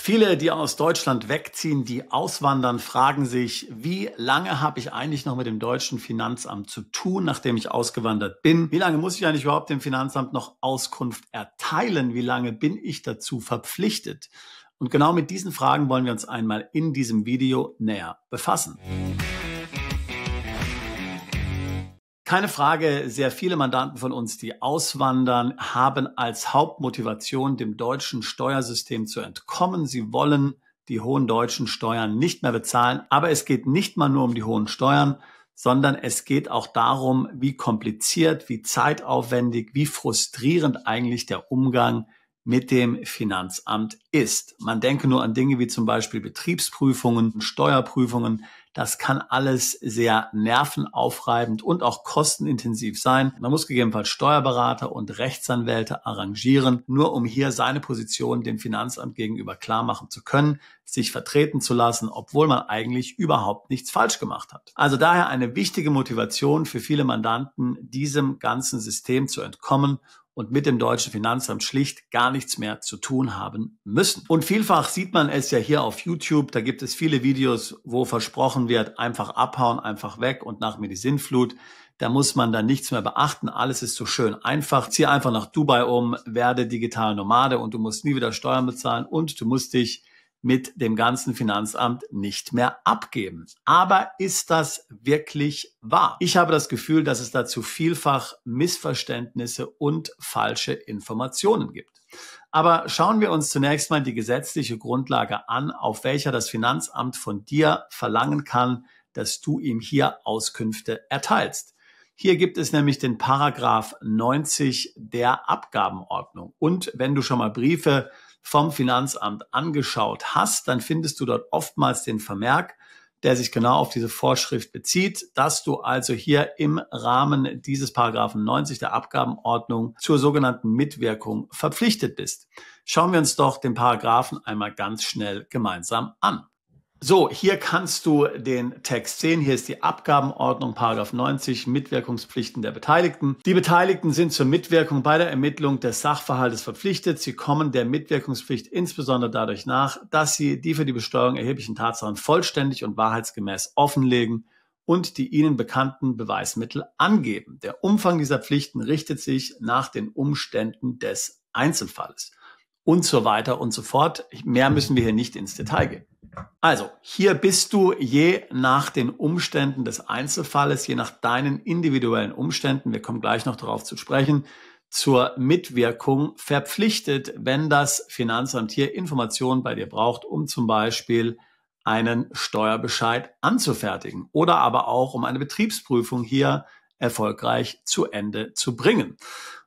Viele, die aus Deutschland wegziehen, die auswandern, fragen sich, wie lange habe ich eigentlich noch mit dem deutschen Finanzamt zu tun, nachdem ich ausgewandert bin? Wie lange muss ich eigentlich überhaupt dem Finanzamt noch Auskunft erteilen? Wie lange bin ich dazu verpflichtet? Und genau mit diesen Fragen wollen wir uns einmal in diesem Video näher befassen. Keine Frage, sehr viele Mandanten von uns, die auswandern, haben als Hauptmotivation, dem deutschen Steuersystem zu entkommen. Sie wollen die hohen deutschen Steuern nicht mehr bezahlen. Aber es geht nicht mal nur um die hohen Steuern, sondern es geht auch darum, wie kompliziert, wie zeitaufwendig, wie frustrierend eigentlich der Umgang mit dem Finanzamt ist. Man denke nur an Dinge wie zum Beispiel Betriebsprüfungen, Steuerprüfungen. Das kann alles sehr nervenaufreibend und auch kostenintensiv sein. Man muss gegebenenfalls Steuerberater und Rechtsanwälte arrangieren, nur um hier seine Position dem Finanzamt gegenüber klar machen zu können, sich vertreten zu lassen, obwohl man eigentlich überhaupt nichts falsch gemacht hat. Also daher eine wichtige Motivation für viele Mandanten, diesem ganzen System zu entkommen und mit dem deutschen Finanzamt schlicht gar nichts mehr zu tun haben müssen. Und vielfach sieht man es ja hier auf YouTube, da gibt es viele Videos, wo versprochen wird, einfach abhauen, einfach weg und nach mir die Sintflut. Da muss man dann nichts mehr beachten, alles ist so schön einfach. Zieh einfach nach Dubai um, werde digital Nomade und du musst nie wieder Steuern bezahlen und du musst dich mit dem ganzen Finanzamt nicht mehr abgeben. Aber ist das wirklich wahr? Ich habe das Gefühl, dass es dazu vielfach Missverständnisse und falsche Informationen gibt. Aber schauen wir uns zunächst mal die gesetzliche Grundlage an, auf welcher das Finanzamt von dir verlangen kann, dass du ihm hier Auskünfte erteilst. Hier gibt es nämlich den Paragraph 90 der Abgabenordnung. Und wenn du schon mal Briefe vom Finanzamt angeschaut hast, dann findest du dort oftmals den Vermerk, der sich genau auf diese Vorschrift bezieht, dass du also hier im Rahmen dieses Paragraphen 90 der Abgabenordnung zur sogenannten Mitwirkung verpflichtet bist. Schauen wir uns doch den Paragraphen einmal ganz schnell gemeinsam an. So, hier kannst du den Text sehen. Hier ist die Abgabenordnung, Paragraph 90, Mitwirkungspflichten der Beteiligten. Die Beteiligten sind zur Mitwirkung bei der Ermittlung des Sachverhaltes verpflichtet. Sie kommen der Mitwirkungspflicht insbesondere dadurch nach, dass sie die für die Besteuerung erheblichen Tatsachen vollständig und wahrheitsgemäß offenlegen und die ihnen bekannten Beweismittel angeben. Der Umfang dieser Pflichten richtet sich nach den Umständen des Einzelfalles und so weiter und so fort. Mehr müssen wir hier nicht ins Detail gehen. Also, hier bist du je nach den Umständen des Einzelfalles, je nach deinen individuellen Umständen, wir kommen gleich noch darauf zu sprechen, zur Mitwirkung verpflichtet, wenn das Finanzamt hier Informationen bei dir braucht, um zum Beispiel einen Steuerbescheid anzufertigen oder aber auch um eine Betriebsprüfung hier erfolgreich zu Ende zu bringen.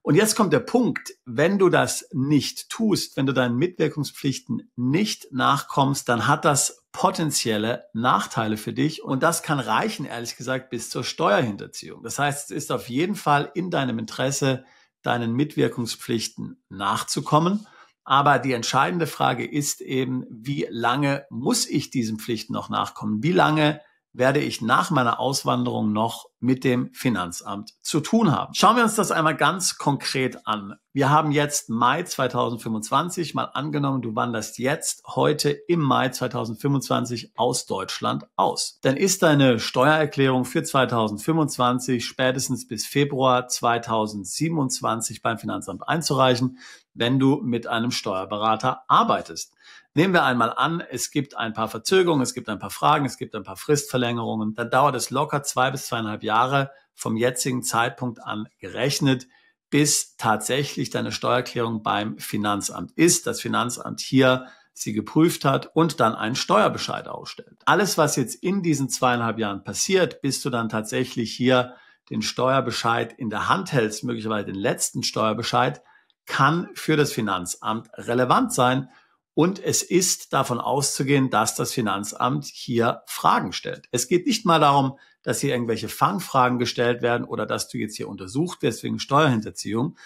Und jetzt kommt der Punkt, wenn du das nicht tust, wenn du deinen Mitwirkungspflichten nicht nachkommst, dann hat das potenzielle Nachteile für dich und das kann reichen, ehrlich gesagt, bis zur Steuerhinterziehung. Das heißt, es ist auf jeden Fall in deinem Interesse, deinen Mitwirkungspflichten nachzukommen. Aber die entscheidende Frage ist eben, wie lange muss ich diesen Pflichten noch nachkommen? Wie lange werde ich nach meiner Auswanderung noch mit dem Finanzamt zu tun haben? Schauen wir uns das einmal ganz konkret an. Wir haben jetzt Mai 2025, mal angenommen, du wanderst jetzt heute im Mai 2025 aus Deutschland aus. Dann ist deine Steuererklärung für 2025 spätestens bis Februar 2027 beim Finanzamt einzureichen, wenn du mit einem Steuerberater arbeitest. Nehmen wir einmal an, es gibt ein paar Verzögerungen, es gibt ein paar Fragen, es gibt ein paar Fristverlängerungen. Dann dauert es locker 2 bis 2,5 Jahre vom jetzigen Zeitpunkt an gerechnet, bis tatsächlich deine Steuererklärung beim Finanzamt ist, das Finanzamt hier sie geprüft hat und dann einen Steuerbescheid ausstellt. Alles, was jetzt in diesen 2,5 Jahren passiert, bis du dann tatsächlich hier den Steuerbescheid in der Hand hältst, möglicherweise den letzten Steuerbescheid, kann für das Finanzamt relevant sein. Und es ist davon auszugehen, dass das Finanzamt hier Fragen stellt. Es geht nicht mal darum, dass hier irgendwelche Fangfragen gestellt werden oder dass du jetzt hier untersucht wirst wegen Steuerhinterziehung.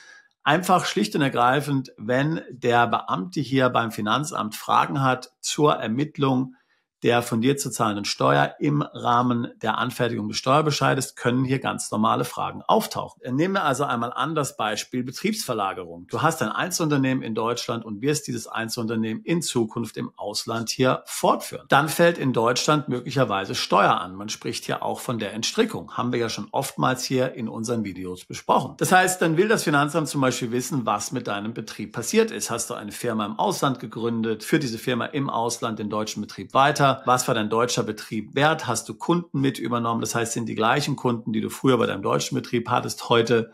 Einfach schlicht und ergreifend, wenn der Beamte hier beim Finanzamt Fragen hat zur Ermittlung der von dir zu zahlenden Steuer im Rahmen der Anfertigung des Steuerbescheides können hier ganz normale Fragen auftauchen. Nehmen wir also einmal an das Beispiel Betriebsverlagerung. Du hast ein Einzelunternehmen in Deutschland und wirst dieses Einzelunternehmen in Zukunft im Ausland hier fortführen. Dann fällt in Deutschland möglicherweise Steuer an. Man spricht hier auch von der Entstrickung. Haben wir ja schon oftmals hier in unseren Videos besprochen. Das heißt, dann will das Finanzamt zum Beispiel wissen, was mit deinem Betrieb passiert ist. Hast du eine Firma im Ausland gegründet, führt diese Firma im Ausland den deutschen Betrieb weiter? Was war dein deutscher Betrieb wert? Hast du Kunden mit übernommen? Das heißt, sind die gleichen Kunden, die du früher bei deinem deutschen Betrieb hattest, heute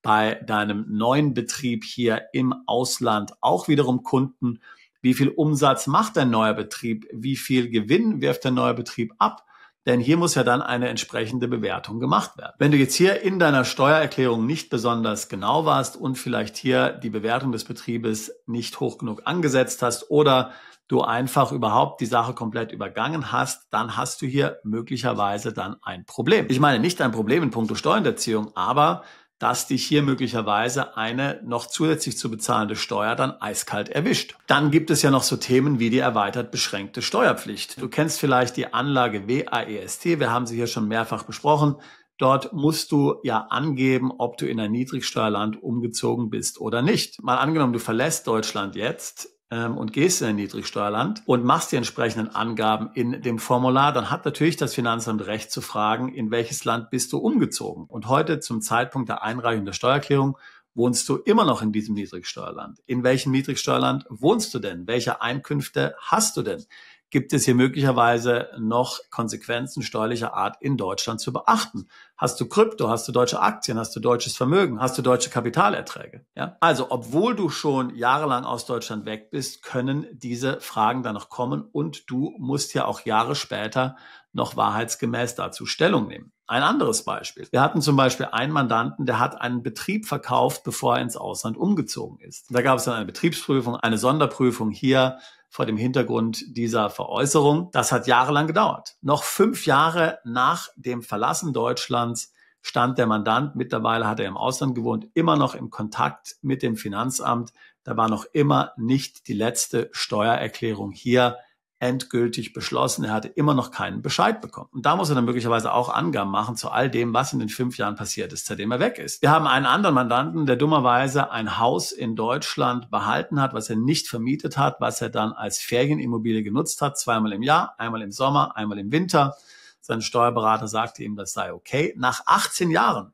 bei deinem neuen Betrieb hier im Ausland auch wiederum Kunden? Wie viel Umsatz macht dein neuer Betrieb? Wie viel Gewinn wirft dein neuer Betrieb ab? Denn hier muss ja dann eine entsprechende Bewertung gemacht werden. Wenn du jetzt hier in deiner Steuererklärung nicht besonders genau warst und vielleicht hier die Bewertung des Betriebes nicht hoch genug angesetzt hast oder du einfach überhaupt die Sache komplett übergangen hast, dann hast du hier möglicherweise dann ein Problem. Ich meine nicht ein Problem in puncto Steuerhinterziehung, aber dass dich hier möglicherweise eine noch zusätzlich zu bezahlende Steuer dann eiskalt erwischt. Dann gibt es ja noch so Themen wie die erweitert beschränkte Steuerpflicht. Du kennst vielleicht die Anlage WAEST, wir haben sie hier schon mehrfach besprochen. Dort musst du ja angeben, ob du in ein Niedrigsteuerland umgezogen bist oder nicht. Mal angenommen, du verlässt Deutschland jetzt und gehst in ein Niedrigsteuerland und machst die entsprechenden Angaben in dem Formular, dann hat natürlich das Finanzamt Recht zu fragen, in welches Land bist du umgezogen. Und heute zum Zeitpunkt der Einreichung der Steuererklärung wohnst du immer noch in diesem Niedrigsteuerland. In welchem Niedrigsteuerland wohnst du denn? Welche Einkünfte hast du denn? Gibt es hier möglicherweise noch Konsequenzen steuerlicher Art in Deutschland zu beachten? Hast du Krypto, hast du deutsche Aktien, hast du deutsches Vermögen, hast du deutsche Kapitalerträge? Ja? Also, obwohl du schon jahrelang aus Deutschland weg bist, können diese Fragen dann noch kommen und du musst ja auch Jahre später noch wahrheitsgemäß dazu Stellung nehmen. Ein anderes Beispiel. Wir hatten zum Beispiel einen Mandanten, der hat einen Betrieb verkauft, bevor er ins Ausland umgezogen ist. Da gab es dann eine Betriebsprüfung, eine Sonderprüfung hier vor dem Hintergrund dieser Veräußerung. Das hat jahrelang gedauert. Noch 5 Jahre nach dem Verlassen Deutschlands stand der Mandant, mittlerweile hat er im Ausland gewohnt, immer noch im Kontakt mit dem Finanzamt. Da war noch immer nicht die letzte Steuererklärung hier endgültig beschlossen. Er hatte immer noch keinen Bescheid bekommen. Und da muss er dann möglicherweise auch Angaben machen zu all dem, was in den 5 Jahren passiert ist, seitdem er weg ist. Wir haben einen anderen Mandanten, der dummerweise ein Haus in Deutschland behalten hat, was er nicht vermietet hat, was er dann als Ferienimmobilie genutzt hat, 2-mal im Jahr, einmal im Sommer, einmal im Winter. Sein Steuerberater sagte ihm, das sei okay. Nach 18 Jahre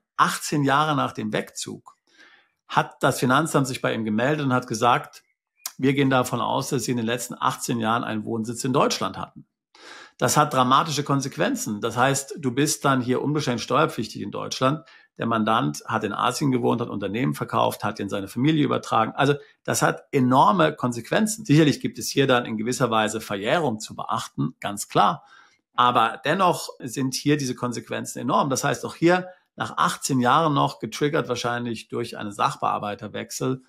nach dem Wegzug, hat das Finanzamt sich bei ihm gemeldet und hat gesagt, wir gehen davon aus, dass Sie in den letzten 18 Jahren einen Wohnsitz in Deutschland hatten. Das hat dramatische Konsequenzen. Das heißt, du bist dann hier unbeschränkt steuerpflichtig in Deutschland. Der Mandant hat in Asien gewohnt, hat Unternehmen verkauft, hat in seine Familie übertragen. Also das hat enorme Konsequenzen. Sicherlich gibt es hier dann in gewisser Weise Verjährung zu beachten, ganz klar. Aber dennoch sind hier diese Konsequenzen enorm. Das heißt, auch hier nach 18 Jahren noch, getriggert wahrscheinlich durch einen Sachbearbeiterwechsel,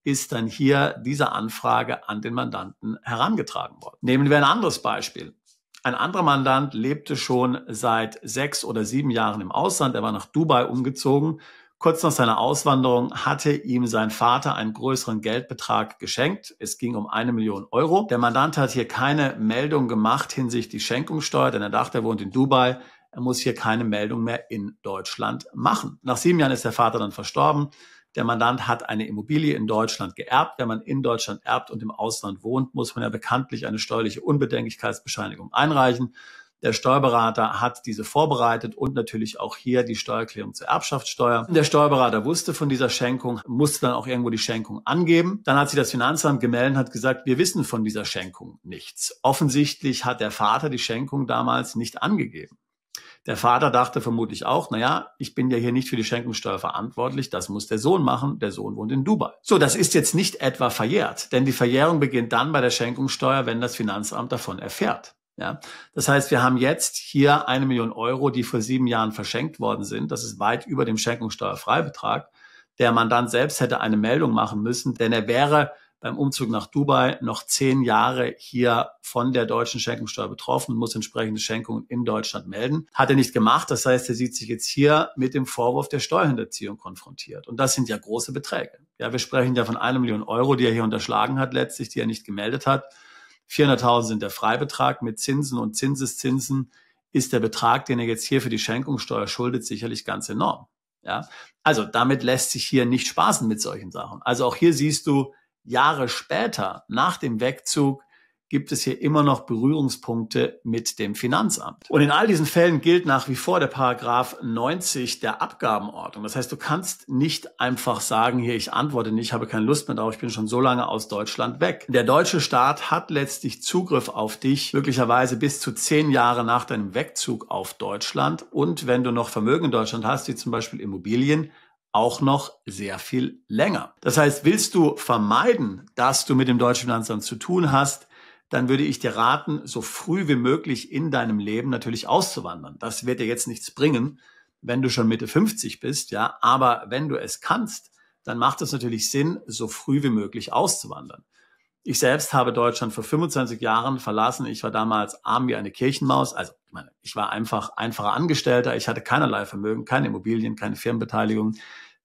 ist dann hier diese Anfrage an den Mandanten herangetragen worden. Nehmen wir ein anderes Beispiel. Ein anderer Mandant lebte schon seit 6 oder 7 Jahren im Ausland. Er war nach Dubai umgezogen. Kurz nach seiner Auswanderung hatte ihm sein Vater einen größeren Geldbetrag geschenkt. Es ging um 1 Million Euro. Der Mandant hat hier keine Meldung gemacht hinsichtlich Schenkungssteuer, denn er dachte, er wohnt in Dubai. Er muss hier keine Meldung mehr in Deutschland machen. Nach 7 Jahren ist der Vater dann verstorben. Der Mandant hat eine Immobilie in Deutschland geerbt. Wenn man in Deutschland erbt und im Ausland wohnt, muss man ja bekanntlich eine steuerliche Unbedenklichkeitsbescheinigung einreichen. Der Steuerberater hat diese vorbereitet und natürlich auch hier die Steuererklärung zur Erbschaftssteuer. Der Steuerberater wusste von dieser Schenkung, musste dann auch irgendwo die Schenkung angeben. Dann hat sich das Finanzamt gemeldet und hat gesagt, wir wissen von dieser Schenkung nichts. Offensichtlich hat der Vater die Schenkung damals nicht angegeben. Der Vater dachte vermutlich auch, naja, ich bin ja hier nicht für die Schenkungssteuer verantwortlich, das muss der Sohn machen, der Sohn wohnt in Dubai. So, das ist jetzt nicht etwa verjährt, denn die Verjährung beginnt dann bei der Schenkungssteuer, wenn das Finanzamt davon erfährt. Ja, das heißt, wir haben jetzt hier 1 Million Euro, die vor 7 Jahren verschenkt worden sind. Das ist weit über dem Schenkungssteuerfreibetrag. Der Mandant selbst hätte eine Meldung machen müssen, denn er wäre beim Umzug nach Dubai noch 10 Jahre hier von der deutschen Schenkungssteuer betroffen und muss entsprechende Schenkungen in Deutschland melden. Hat er nicht gemacht. Das heißt, er sieht sich jetzt hier mit dem Vorwurf der Steuerhinterziehung konfrontiert. Und das sind ja große Beträge. Ja, wir sprechen ja von 1 Million Euro, die er hier unterschlagen hat letztlich, die er nicht gemeldet hat. 400.000 sind der Freibetrag mit Zinsen und Zinseszinsen, ist der Betrag, den er jetzt hier für die Schenkungssteuer schuldet, sicherlich ganz enorm. Ja, also damit lässt sich hier nicht spaßen mit solchen Sachen. Also auch hier siehst du, Jahre später, nach dem Wegzug, gibt es hier immer noch Berührungspunkte mit dem Finanzamt. Und in all diesen Fällen gilt nach wie vor der Paragraph 90 der Abgabenordnung. Das heißt, du kannst nicht einfach sagen, hier, ich antworte nicht, ich habe keine Lust mehr drauf, ich bin schon so lange aus Deutschland weg. Der deutsche Staat hat letztlich Zugriff auf dich, möglicherweise bis zu 10 Jahre nach deinem Wegzug auf Deutschland. Und wenn du noch Vermögen in Deutschland hast, wie zum Beispiel Immobilien, auch noch sehr viel länger. Das heißt, willst du vermeiden, dass du mit dem deutschen Finanzamt zu tun hast, dann würde ich dir raten, so früh wie möglich in deinem Leben natürlich auszuwandern. Das wird dir jetzt nichts bringen, wenn du schon Mitte 50 bist, ja. Aber wenn du es kannst, dann macht es natürlich Sinn, so früh wie möglich auszuwandern. Ich selbst habe Deutschland vor 25 Jahren verlassen. Ich war damals arm wie eine Kirchenmaus. Also, ich war einfacher Angestellter. Ich hatte keinerlei Vermögen, keine Immobilien, keine Firmenbeteiligung.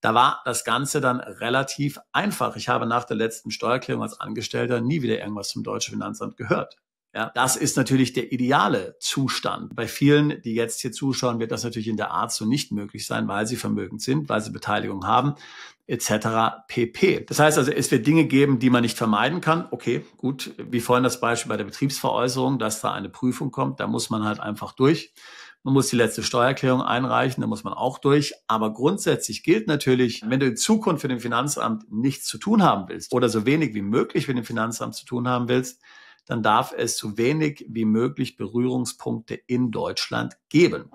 Da war das Ganze dann relativ einfach. Ich habe nach der letzten Steuererklärung als Angestellter nie wieder irgendwas zum deutschen Finanzamt gehört. Ja, das ist natürlich der ideale Zustand. Bei vielen, die jetzt hier zuschauen, wird das natürlich in der Art so nicht möglich sein, weil sie vermögend sind, weil sie Beteiligung haben, etc. pp. Das heißt also, es wird Dinge geben, die man nicht vermeiden kann. Okay, gut, wie vorhin das Beispiel bei der Betriebsveräußerung, dass da eine Prüfung kommt, da muss man halt einfach durch. Man muss die letzte Steuererklärung einreichen, da muss man auch durch. Aber grundsätzlich gilt natürlich, wenn du in Zukunft mit dem Finanzamt nichts zu tun haben willst oder so wenig wie möglich mit dem Finanzamt zu tun haben willst, dann darf es so wenig wie möglich Berührungspunkte in Deutschland geben.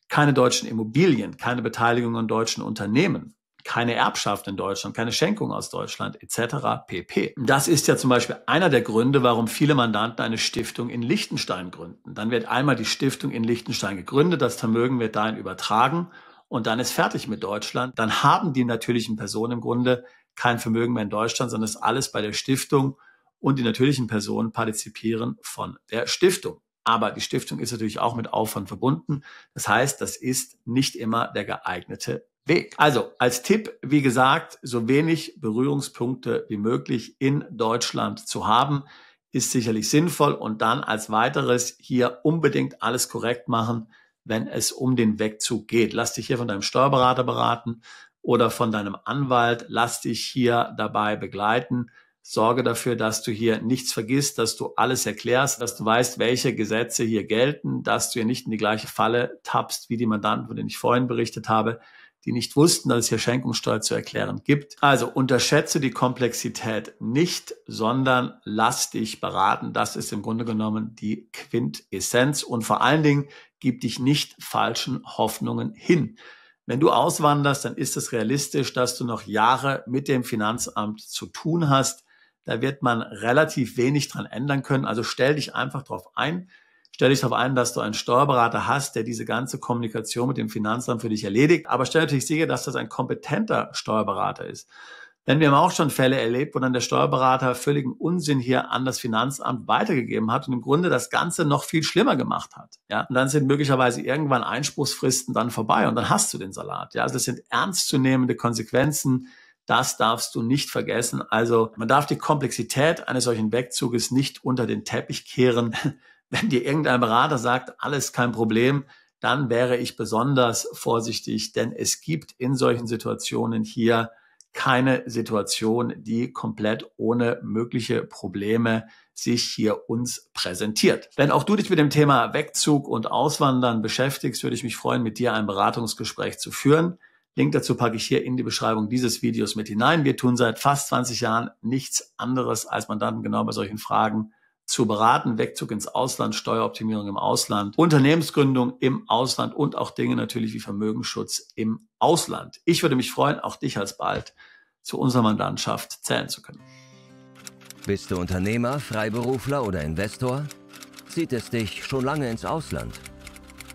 Keine deutschen Immobilien, keine Beteiligung an deutschen Unternehmen, keine Erbschaft in Deutschland, keine Schenkung aus Deutschland etc. pp. Das ist ja zum Beispiel einer der Gründe, warum viele Mandanten eine Stiftung in Liechtenstein gründen. Dann wird einmal die Stiftung in Liechtenstein gegründet, das Vermögen wird dahin übertragen und dann ist fertig mit Deutschland. Dann haben die natürlichen Personen im Grunde kein Vermögen mehr in Deutschland, sondern ist alles bei der Stiftung und die natürlichen Personen partizipieren von der Stiftung. Aber die Stiftung ist natürlich auch mit Aufwand verbunden. Das heißt, das ist nicht immer der geeignete Weg. Also als Tipp, wie gesagt, so wenig Berührungspunkte wie möglich in Deutschland zu haben, ist sicherlich sinnvoll und dann als weiteres hier unbedingt alles korrekt machen, wenn es um den Wegzug geht. Lass dich hier von deinem Steuerberater beraten oder von deinem Anwalt. Lass dich hier dabei begleiten. Sorge dafür, dass du hier nichts vergisst, dass du alles erklärst, dass du weißt, welche Gesetze hier gelten, dass du hier nicht in die gleiche Falle tappst wie die Mandanten, von denen ich vorhin berichtet habe, die nicht wussten, dass es hier Schenkungssteuer zu erklären gibt. Also unterschätze die Komplexität nicht, sondern lass dich beraten. Das ist im Grunde genommen die Quintessenz. Und vor allen Dingen gib dich nicht falschen Hoffnungen hin. Wenn du auswanderst, dann ist es realistisch, dass du noch Jahre mit dem Finanzamt zu tun hast. Da wird man relativ wenig dran ändern können. Also stell dich einfach darauf ein. Stell dich darauf ein, dass du einen Steuerberater hast, der diese ganze Kommunikation mit dem Finanzamt für dich erledigt. Aber stell natürlich sicher, dass das ein kompetenter Steuerberater ist. Denn wir haben auch schon Fälle erlebt, wo dann der Steuerberater völligen Unsinn hier an das Finanzamt weitergegeben hat und im Grunde das Ganze noch viel schlimmer gemacht hat. Ja, und dann sind möglicherweise irgendwann Einspruchsfristen dann vorbei und dann hast du den Salat. Ja, also das sind ernstzunehmende Konsequenzen. Das darfst du nicht vergessen. Also man darf die Komplexität eines solchen Wegzuges nicht unter den Teppich kehren. Wenn dir irgendein Berater sagt, alles kein Problem, dann wäre ich besonders vorsichtig, denn es gibt in solchen Situationen hier keine Situation, die komplett ohne mögliche Probleme sich hier uns präsentiert. Wenn auch du dich mit dem Thema Wegzug und Auswandern beschäftigst, würde ich mich freuen, mit dir ein Beratungsgespräch zu führen. Link dazu packe ich hier in die Beschreibung dieses Videos mit hinein. Wir tun seit fast 20 Jahren nichts anderes, als Mandanten genau bei solchen Fragen zu beraten. Wegzug ins Ausland, Steueroptimierung im Ausland, Unternehmensgründung im Ausland und auch Dinge natürlich wie Vermögensschutz im Ausland. Ich würde mich freuen, auch dich alsbald zu unserer Mandantschaft zählen zu können. Bist du Unternehmer, Freiberufler oder Investor? Zieht es dich schon lange ins Ausland?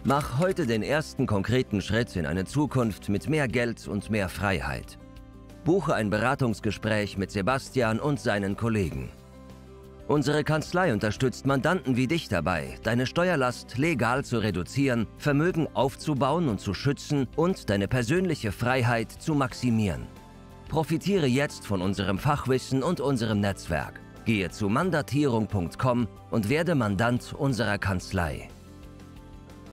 Mach heute den ersten konkreten Schritt in eine Zukunft mit mehr Geld und mehr Freiheit. Buche ein Beratungsgespräch mit Sebastian und seinen Kollegen. Unsere Kanzlei unterstützt Mandanten wie dich dabei, deine Steuerlast legal zu reduzieren, Vermögen aufzubauen und zu schützen und deine persönliche Freiheit zu maximieren. Profitiere jetzt von unserem Fachwissen und unserem Netzwerk. Gehe zu mandatierung.com und werde Mandant unserer Kanzlei.